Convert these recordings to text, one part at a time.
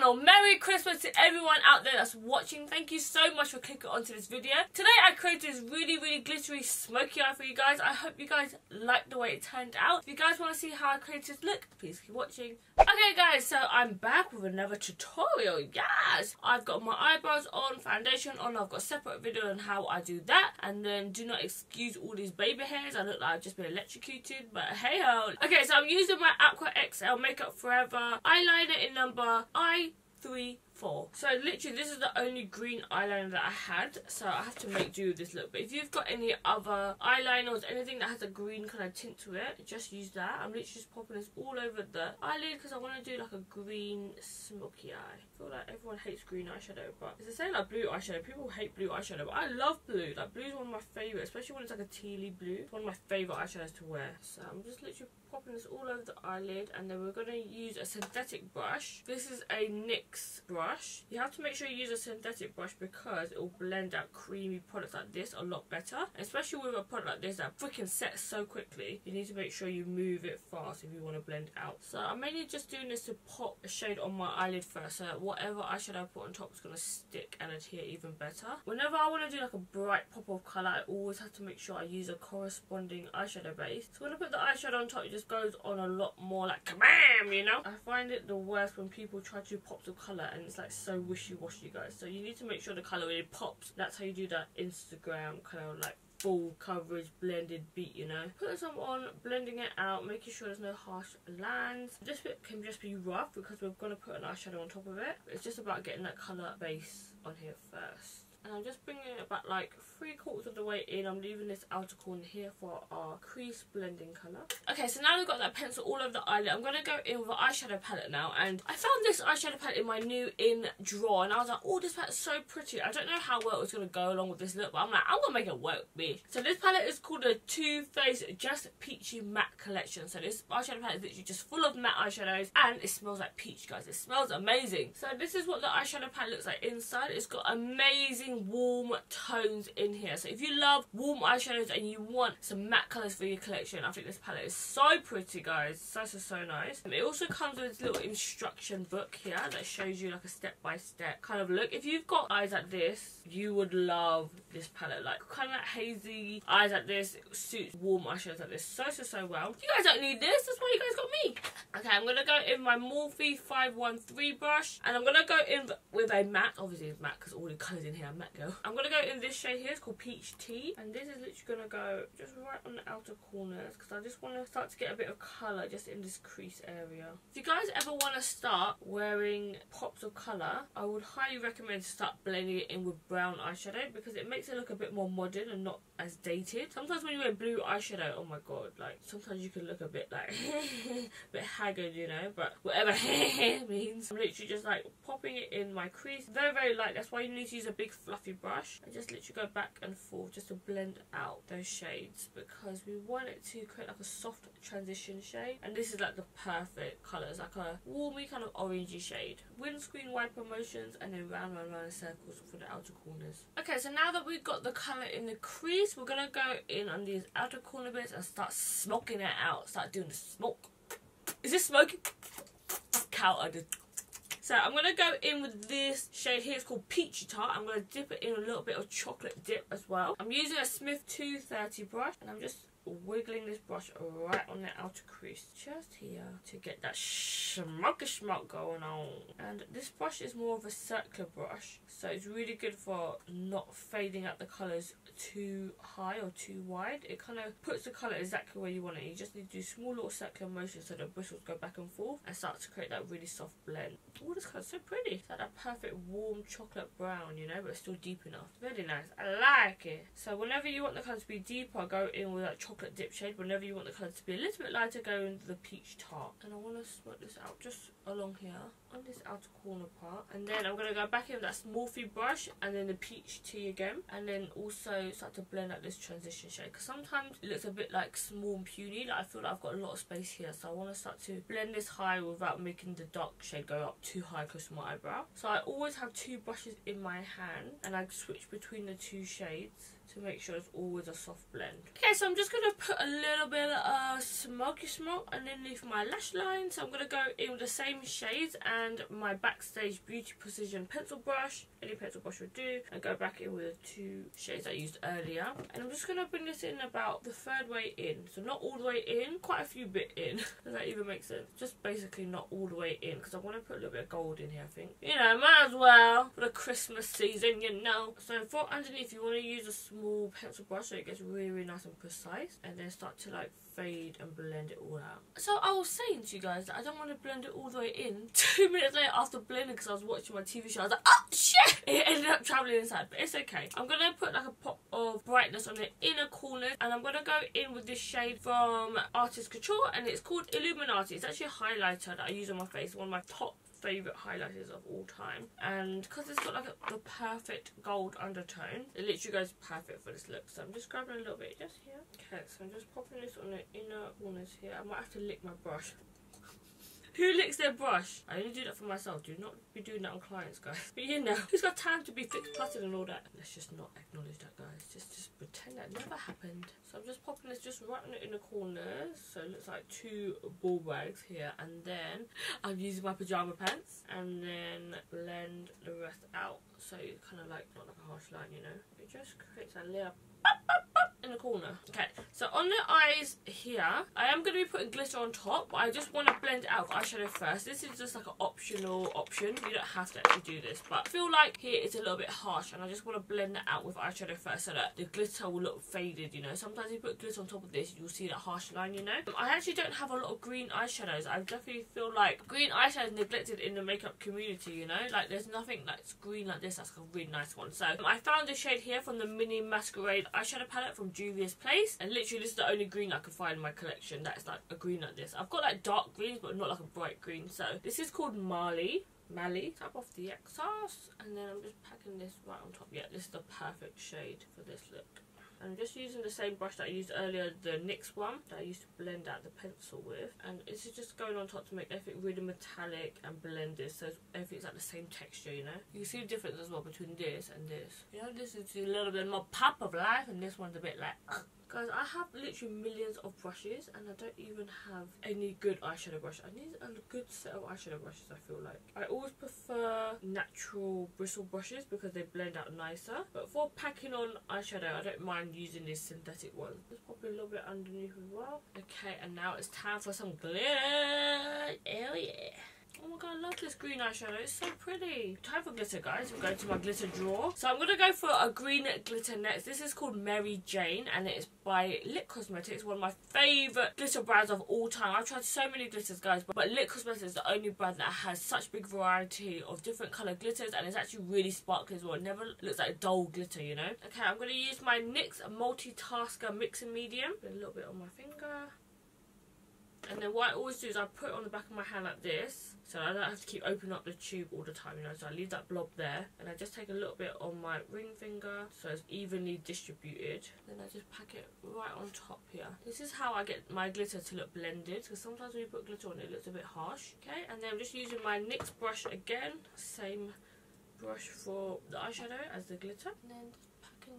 channel. Merry Christmas to everyone out there that's watching. Thank you so much for clicking onto this video. Today I created this really glittery smoky eye for you guys. I hope you guys like the way it turned out. If you guys want to see how I created this look, please keep watching. Okay guys, so I'm back with another tutorial. Yes, I've got my eyebrows on, foundation on. I've got a separate video on how I do that. And then do not excuse all these baby hairs. I look like I've just been electrocuted, but hey ho. Okay, so I'm using my Aqua XL Makeup Forever eyeliner in number I34. So literally this is the only green eyeliner that I had, so I have to make do with this look. But if you've got any other eyeliners, anything that has a green kind of tint to it, just use that. I'm literally just popping this all over the eyelid because I want to do like a green smoky eye. I feel like everyone hates green eyeshadow, but it's the same like blue eyeshadow. People hate blue eyeshadow, but I love blue. Like blue is one of my favourites, especially when it's like a tealy blue. It's one of my favourite eyeshadows to wear. So I'm just literally popping this all over the eyelid, and then we're going to use a synthetic brush. This is a NYX brush. You have to make sure you use a synthetic brush because it will blend out creamy products like this a lot better. Especially with a product like this that freaking sets so quickly, you need to make sure you move it fast if you want to blend out. So I'm mainly just doing this to pop a shade on my eyelid first, so that whatever eyeshadow I put on top is going to stick and adhere even better. Whenever I want to do like a bright pop of colour, I always have to make sure I use a corresponding eyeshadow base. So when I put the eyeshadow on top, it just goes on a lot more like kabam, you know. I find it the worst when people try to do pops of colour and it's like so wishy-washy, guys. So you need to make sure the colour really pops. That's how you do that Instagram kind of like full coverage blended beat, you know. Put some on, blending it out, making sure there's no harsh lines. This bit can just be rough because we're going to put an eyeshadow on top of it. It's just about getting that colour base on here first. And I'm just bringing it about like 3/4 of the way in. I'm leaving this outer corner here for our crease blending colour. Okay, so now we've got that pencil all over the eyelid. I'm going to go in with an eyeshadow palette now. And I found this eyeshadow palette in my new in drawer. And I was like, oh, this palette's so pretty. I don't know how well it's going to go along with this look, but I'm like, I'm going to make it work, bitch. So this palette is called the Too Faced Just Peachy Matte Collection. So this eyeshadow palette is literally just full of matte eyeshadows. And it smells like peach, guys. It smells amazing. So this is what the eyeshadow palette looks like inside. It's got amazing warm tones in here. So if you love warm eyeshadows and you want some matte colours for your collection, I think this palette is so pretty, guys. So nice. It also comes with this little instruction book here that shows you like a step-by-step kind of look. If you've got eyes like this, you would love this palette. Like kind of like hazy eyes like this, it suits warm eyeshadows like this so well. You guys don't need this, that's why you guys got me. Okay, I'm gonna go in my Morphe 513 brush, and I'm gonna go in with a matte. Obviously it's matte because all the colours in here are matte, girl. I'm gonna go in this shade here. It's called Peach Tea, and this is literally gonna go just right on the outer corners because I just want to start to get a bit of colour just in this crease area. If you guys ever want to start wearing pops of colour, I would highly recommend to start blending it in with brown eyeshadow because it makes it look a bit more modern and not as dated. Sometimes when you wear blue eyeshadow, oh my god, like sometimes you can look a bit like a bit haggard, you know, but whatever means. I'm literally just like popping it in my crease, very light. That's why you need to use a big fluffy brush and just literally go back and forth just to blend out those shades because we want it to create like a soft transition shade, and this is like the perfect colour. It's like a warmy kind of orangey shade. Windscreen wiper motions and then round in circles for the outer corners. Okay, so now that we've got the colour in the crease, we're gonna go in on these outer corner bits and start smoking it out. Start doing the smoke. Is this smoky? Cow, I did. So I'm going to go in with this shade here. It's called Peachy Tart. I'm going to dip it in a little bit of chocolate dip as well. I'm using a Smith 230 brush, and I'm just wiggling this brush right on the outer crease just here to get that schmuck going on. And this brush is more of a circular brush, so it's really good for not fading out the colours too high or too wide. It kind of puts the colour exactly where you want it. You just need to do small little circular motions so the bristles go back and forth and start to create that really soft blend. Oh, this colour's so pretty. It's like that perfect warm chocolate brown, you know, but it's still deep enough. Really nice. I like it. So whenever you want the colour to be deeper, go in with that chocolate dip shade. Whenever you want the colour to be a little bit lighter, go into the Peach Tart. And I want to smoke this out just along here on this outer corner part, and then I'm going to go back in with that Morphe brush and then the Peach Tea again, and then also start to blend out this transition shade because sometimes it looks a bit like small and puny. Like I feel like I've got a lot of space here, so I want to start to blend this high without making the dark shade go up too high close to my eyebrow. So I always have two brushes in my hand and I switch between the two shades to make sure it's always a soft blend. Okay, so I'm just going to put a little bit of smoky smoke underneath my lash line. So I'm going to go in with the same shades and my Backstage Beauty Precision pencil brush. Any pencil brush would do. And go back in with the 2 shades I used earlier. And I'm just going to bring this in about the 3rd way in. So not all the way in, quite a few bit in. Does that even make sense? Just basically not all the way in, because I want to put a little bit of gold in here, I think. You know, might as well for the Christmas season, you know. So for underneath, you want to use a small pencil brush so it gets really, really nice and precise, and then start to like fade and blend it all out. So I was saying to you guys that I don't want to blend it all the way in. 2 minutes later after blending, because I was watching my TV show, I was like, oh shit! It ended up traveling inside, but it's okay. I'm going to put like a pop of brightness on the inner corners, and I'm going to go in with this shade from Artist Couture, and it's called Illuminati. It's actually a highlighter that I use on my face, one of my top favourite highlighters of all time, and because it's got like the perfect gold undertone, it literally goes perfect for this look. So I'm just grabbing a little bit just here. Okay, so I'm just popping this on the inner corners here. I might have to lick my brush. Who licks their brush? I only do that for myself. Do not be doing that on clients, guys. But you know, who's got time to be fixed plotted and all that? Let's just not acknowledge that, guys. Just pretend that never happened. So I'm just popping this just right on it in the corners. So it looks like 2 ball bags here. And then I'm using my pajama pants. And then blend the rest out. So it's kind of like, not like a harsh line, you know. It just creates a little in the corner. Okay, so on the eyes here, I am going to be putting glitter on top, but I just want to blend out eyeshadow first. This is just like an optional option. You don't have to actually do this, but I feel like here it's a little bit harsh, and I just want to blend that out with eyeshadow first so that the glitter will look faded, you know. Sometimes you put glitter on top of this, you'll see that harsh line, you know. I actually don't have a lot of green eyeshadows. I definitely feel like green eyeshadow is neglected in the makeup community, you know. Like, there's nothing that's green like this that's a really nice one. So I found this shade here from the Mini Masquerade eyeshadow palette from Juvia's Place, and literally this is the only green I can find in my collection that's like a green like this. I've got like dark greens, but not like a bright green. So this is called Mali. Tap off the excess, and then I'm just packing this right on top. Yeah, this is the perfect shade for this look. I'm just using the same brush that I used earlier, the NYX one that I used to blend out the pencil with, and this is just going on top to make everything really metallic and blended, so everything's like the same texture, you know. You can see the difference as well between this and this. You know, this is a little bit more pop of life, and this one's a bit like Guys, I have literally millions of brushes, and I don't even have any good eyeshadow brush. I need a good set of eyeshadow brushes, I feel like. I always prefer natural bristle brushes because they blend out nicer. But for packing on eyeshadow, I don't mind using these synthetic ones. Just pop a little bit underneath as well. Okay, and now it's time for some glitter. Oh yeah. Oh my god, I love this green eyeshadow. It's so pretty. Time for glitter, guys. We're going to my glitter drawer. So I'm going to go for a green glitter next. This is called Mary Jane, and it is by Lit Cosmetics, one of my favourite glitter brands of all time. I've tried so many glitters, guys, but Lit Cosmetics is the only brand that has such big variety of different colour glitters, and it's actually really sparkly as well. It never looks like dull glitter, you know. Okay, I'm going to use my NYX Multitasker Mixing Medium. Put a little bit on my finger. And then what I always do is I put it on the back of my hand like this, so I don't have to keep opening up the tube all the time, you know. So I leave that blob there, and I just take a little bit on my ring finger so it's evenly distributed. Then I just pack it right on top here. This is how I get my glitter to look blended, because sometimes when you put glitter on it looks a bit harsh. Okay, and then I'm just using my NYX brush again, same brush for the eyeshadow as the glitter. And then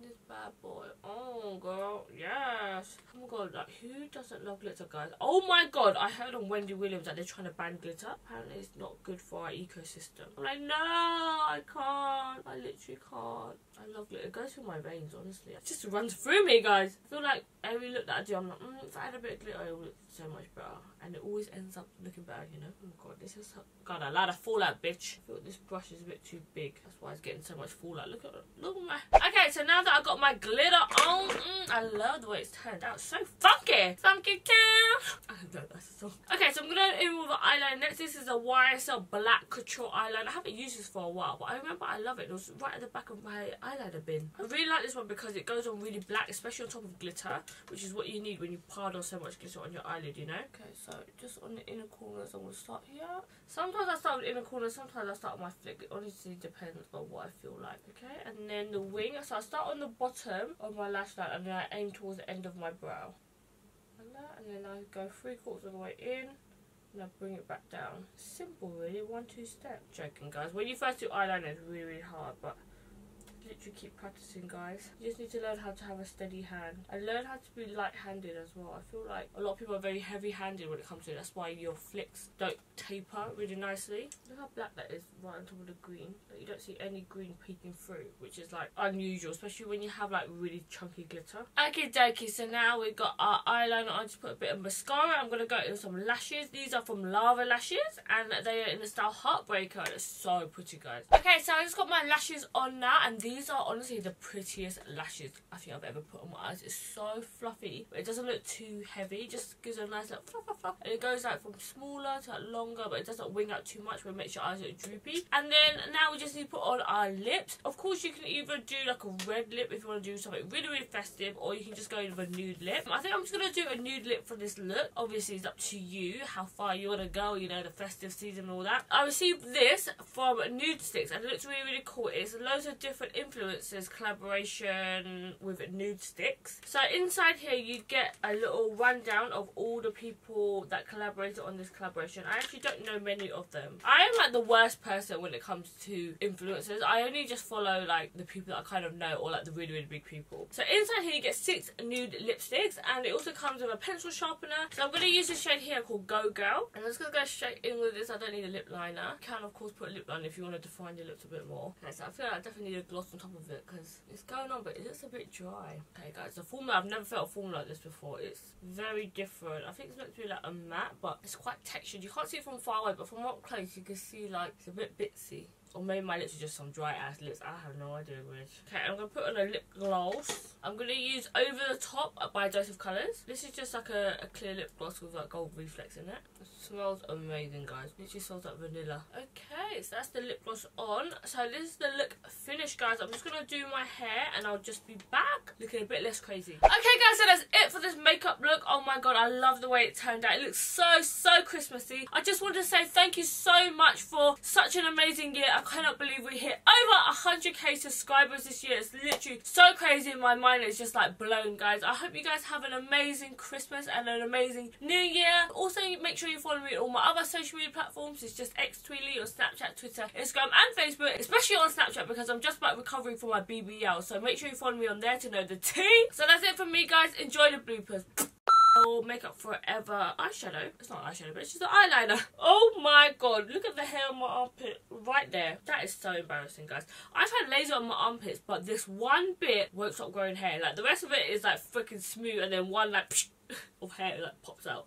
this bad boy. Oh girl, yes. Oh my god, like, who doesn't love glitter, guys? Oh my god, I heard on Wendy Williams that they're trying to ban glitter. Apparently it's not good for our ecosystem. I'm like, no, I can't. I literally can't. I love glitter. It goes through my veins, honestly. It just runs through me, guys. I feel like every look that I do, I'm like, if I had a bit of glitter, it would look so much better. And it always ends up looking better, you know. Oh my god, this is god, I like a fallout, bitch. I feel like this brush is a bit too big. That's why it's getting so much fallout. Look at my. Okay, so now that I got my glitter on, I love the way it's turned out. So funky, funky town. I don't know, that's a song. Okay, so I'm gonna in with the eyeliner next. This is a YSL Black Couture eyeliner. I haven't used this for a while, but I remember I love it. It was right at the back of my eyeliner bin. I really like this one because it goes on really black, especially on top of glitter, which is what you need when you pile so much glitter on your eyelid, you know. Okay, so just on the inner corners, I'm gonna start here. Sometimes I start with the inner corners, sometimes I start with my flick. It honestly depends on what I feel like. Okay, and then the wing. So I start on the bottom of my lash line, and then I aim towards the end of my brow. Like that, and then I go 3/4 of the way in, and I bring it back down. Simple, really. 1-2 step. Joking, guys. When you first do eyeliner, it's really, really hard, but literally keep practicing, guys. You just need to learn how to have a steady hand and learn how to be light-handed as well. I feel like a lot of people are very heavy-handed when it comes to it. That's why your flicks don't taper really nicely. Look how black that is right on top of the green. Like, you don't see any green peeking through, which is like unusual, especially when you have like really chunky glitter. Okay, dokie. So now we've got our eyeliner on. Just put a bit of mascara. I'm gonna go in some lashes. These are from Lava Lashes, and they are in the style Heartbreaker. It's so pretty, guys. Okay, so I just got my lashes on now, and these are honestly the prettiest lashes I think I've ever put on my eyes. It's so fluffy, but it doesn't look too heavy. It just gives a nice like fluff, fluff, fluff. And it goes like from smaller to like longer, but it doesn't wing out too much, but it makes your eyes look droopy. And then now we just need to put on our lips. Of course, you can either do like a red lip if you want to do something really, really festive, or you can just go with a nude lip. I think I'm just gonna do a nude lip for this look. Obviously, it's up to you how far you want to go, you know, the festive season and all that. I received this from Nude Sticks, and it looks really, really cool. It's loads of different influencers collaboration with Nude Sticks. So inside here you get a little rundown of all the people that collaborated on this collaboration. I actually don't know many of them. I am like the worst person when it comes to influencers. I only just follow like the people that I kind of know, or like the really, really big people. So inside here you get 6 nude lipsticks, and it also comes with a pencil sharpener. So I'm going to use this shade here called Go Girl, and I'm just going to go straight in with this. I don't need a lip liner. You can of course put a lip liner if you want to define your lips a bit more. Okay, so I feel like I definitely need a gloss on top of it because it's going on, but it looks a bit dry. Okay guys, the formula, I've never felt a formula like this before. It's very different. I think it's meant to be like a matte, but it's quite textured. You can't see it from far away, but from up close you can see like it's a bit bitsy. Or maybe my lips are just some dry ass lips. I have no idea which. Okay, I'm going to put on a lip gloss. I'm going to use Over the Top by Dose of Colours. This is just like a clear lip gloss with like gold reflex in it. It smells amazing, guys. It literally smells like vanilla. Okay, so that's the lip gloss on. So this is the look finished, guys. I'm just going to do my hair and I'll just be back looking a bit less crazy. Okay, guys, so that's it for this makeup look. Oh my god, I love the way it turned out. It looks so Christmassy. I just want to say thank you so much for such an amazing year. I cannot believe we hit over 100k subscribers this year. It's literally so crazy. My mind is just like blown, guys. I hope you guys have an amazing Christmas and an amazing New Year. Also, make sure you follow me on all my other social media platforms. It's just xTweely on Snapchat, Twitter, Instagram and Facebook, especially on Snapchat because I'm just about recovering from my BBL. So make sure you follow me on there to know the tea. So that's it from me, guys. Enjoy the bloopers. Oh, Makeup Forever eyeshadow. It's not eyeshadow, but it's just an eyeliner. Oh my god, look at the hair on my armpit right there. That is so embarrassing, guys. I've had laser on my armpits, but this one bit won't stop growing hair. Like the rest of it is like freaking smooth, and then one like of hair like pops out.